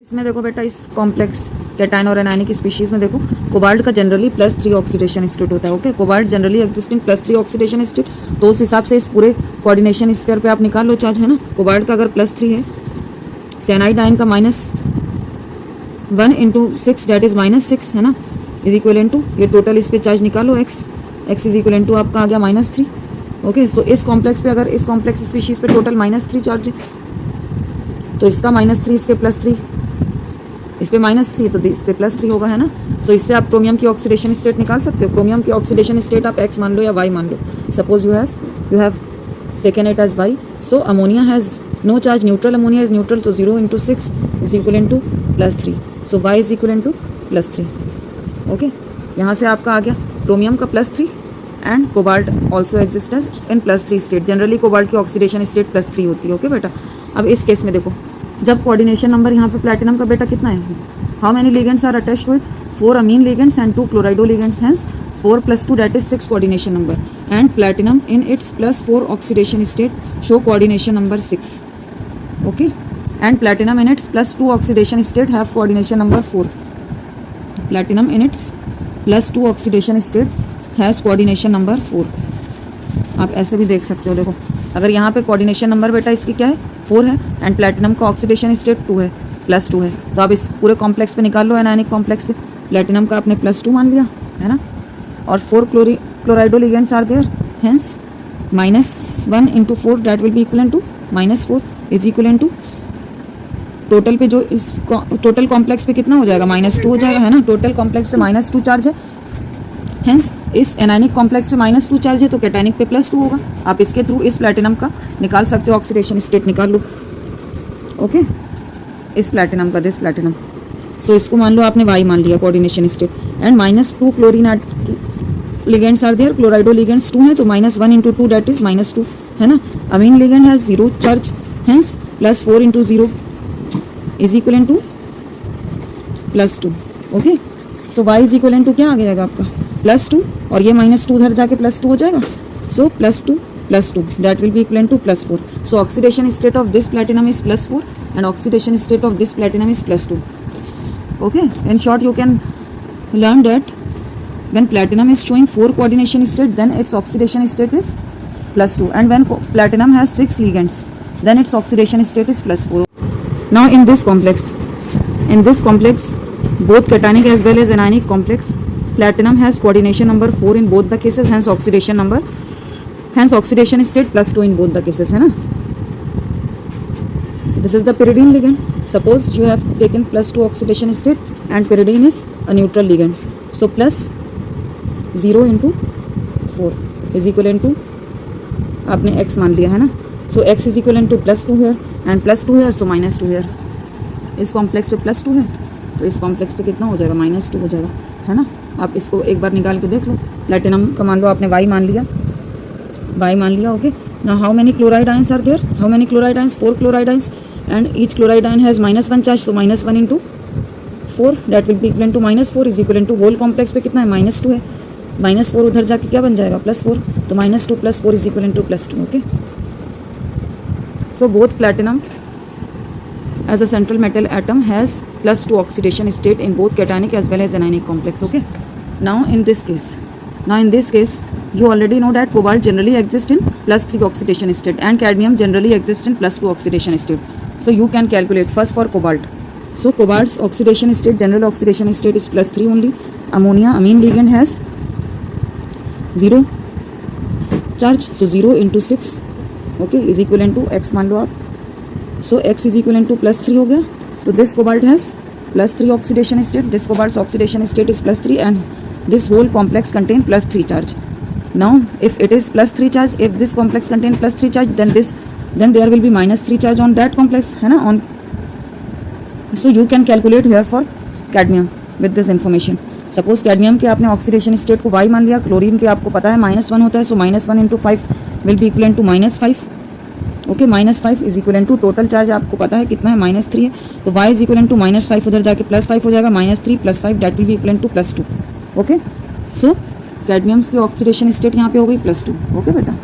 इसमें देखो बेटा, इस कॉम्प्लेक्स कैटायन और एनायनिक स्पीशीज में देखो कोबाल्ट का जनरली +3 ऑक्सीडेशन स्टेट होता है। Okay, cobalt generally exist in +3 oxidation state. तो उस हिसाब से इस पूरे कोऑर्डिनेशन स्फीयर पे आप निकाल लो चार्ज, है ना। कोबाल्ट का अगर +3 है, साइनाइड आयन का -1 × 6 दैट इज -6, है ना, इज इक्वल टू ये टोटल इस पे चार्ज निकालो x इज इक्वल टू आपका आ गया -3। ओके, सो इस कॉम्प्लेक्स पे अगर इस कॉम्प्लेक्स स्पीशीज पे टोटल -3 चार्ज है तो इसका -3 इसके +3, इस पे -3 तो इस पे +3 होगा, है ना। सो इससे आप क्रोमियम की ऑक्सीडेशन स्टेट निकाल सकते हो। क्रोमियम की ऑक्सीडेशन स्टेट आप x मान लो या y मान लो। Suppose you have taken it as y। So ammonia has no charge, neutral, ammonia is neutral, तो 0 × 6 is equal to +3। So y is equal to +3। Okay, यहाँ से आपका आ गया क्रोमियम का +3 and cobalt also exist as in +3 state. Generally cobalt की oxidation state +3 होती है। ओके बेटा, अब इस केस में देखो, जब कोऑर्डिनेशन नंबर यहाँ पे प्लैटिनम का बेटा कितना है, how many ligands are attached with 4 amine ligands and 2 chlorido ligands, hence 4 + 2 that is 6 coordination number, and platinum in its +4 oxidation state show coordination number 6। Okay, and platinum in its +2 oxidation state have coordination number 4। Platinum in its +2 oxidation state has coordination number 4। आप ऐसे भी देख सकते हो, देखो अगर यहाँ पे कोऑर्डिनेशन नंबर बेटा इसकी क्या है 4 है एंड प्लैटिनम का ऑक्सीडेशन स्टेट 2 है, +2 है, तो आप इस पूरे कॉम्प्लेक्स पे निकाल लो, एनायनिक कॉम्प्लेक्स पे प्लैटिनम का आपने +2 मान लिया, है ना, और 4 chlorido ligands are there, hence -1 × 4 that will be equal to -4 is equal to total पे जो इस टोटल कॉम्प्लेक्स पे कितना हो जाएगा, -2 हो जाएगा, है ना। टोटल कॉम्प्लेक्स पे -2 चार्ज है, हेंस इस एनायनिक कॉम्प्लेक्स पे -2 चार्ज है तो कैटायनिक पे +2 होगा। आप इसके थ्रू इस प्लैटिनम का निकाल सकते हो, ऑक्सीडेशन स्टेट निकाल लो। ओके, इस प्लैटिनम का, दिस प्लैटिनम, सो इसको मान लो आपने y मान लिया coordination state, and -2 chlorine ligands are there, chlorido ligands 2 हैं तो -1 × 2 दैट इज -2, है ना। Amine ligand has 0 charge, hence +4 × 0 is equal to +2। Okay, so y is equal to क्या आ जाएगा आपका +2, और ये -2 उधर जाके +2 हो जाएगा, so +2 that will be equal to +4। So oxidation state of this platinum is +4 and oxidation state of this platinum is +2। Okay, in short you can learn that when platinum is showing 4 coordination state then its oxidation state is +2, and when platinum has 6 ligands then its oxidation state is +4. Now in this complex both cationic as well as anionic complex, platinum has coordination number 4 in both the cases, hence oxidation state +2 in both the cases, है ना। This is the pyridine ligand. Suppose you have taken +2 oxidation state and pyridine is a neutral ligand, so +0 × 4 is equal to आपने x मान लिया, है ना। So x is equal to +2 here and +2 here, so -2 here। इस complex पे +2 है तो इस कॉम्प्लेक्स पे कितना हो जाएगा, -2 हो जाएगा, है ना। आप इसको एक बार निकाल के देख लो। प्लैटिनम का मान लो आपने y मान लिया। Okay, now how many chloride ions are there, how many chloride ions, 4 chloride ions, and each chloride ion has -1 charge, so -1 × 4 that will be equal to -4 is equal to whole complex पे कितना है, -2 है, -4 उधर जाके क्या बन जाएगा, +4, तो -2 + 4 is equal to +2। Okay, so both platinum as a central metal atom has +2 oxidation state in both cationic as well as anionic complex. Okay, now in this case you already know that cobalt generally exists in +3 oxidation state and cadmium generally exists in +2 oxidation state. So you can calculate first for cobalt. So cobalt's oxidation state, general oxidation state is +3 only. Ammonia amine ligand has 0 charge, so 0 × 6 okay is equivalent to x मान लो आप, so x is equivalent to +3 हो गया, तो this cobalt has +3 oxidation state, this cobalt's oxidation state is +3 and this whole complex contain +3 charge. Now if it is +3 charge, if this complex contain +3 charge, then there will be -3 charge on that complex, है ना, on, so you can calculate here for cadmium with this information. Suppose cadmium के आपने oxidation state को y मान लिया, chlorine के आपको पता है -1 होता है, so -1 × 5 will be equivalent to -5। Okay, -5 is equal to total charge आपको पता है कितना है, -3 है, तो y इज इक्वल टू -5 उधर जाके +5 हो जाएगा, -3 + 5 that will be equal to +2। Okay, so cadmium's की ऑक्सीडेशन स्टेट यहाँ पे हो गई +2। ओके बेटा।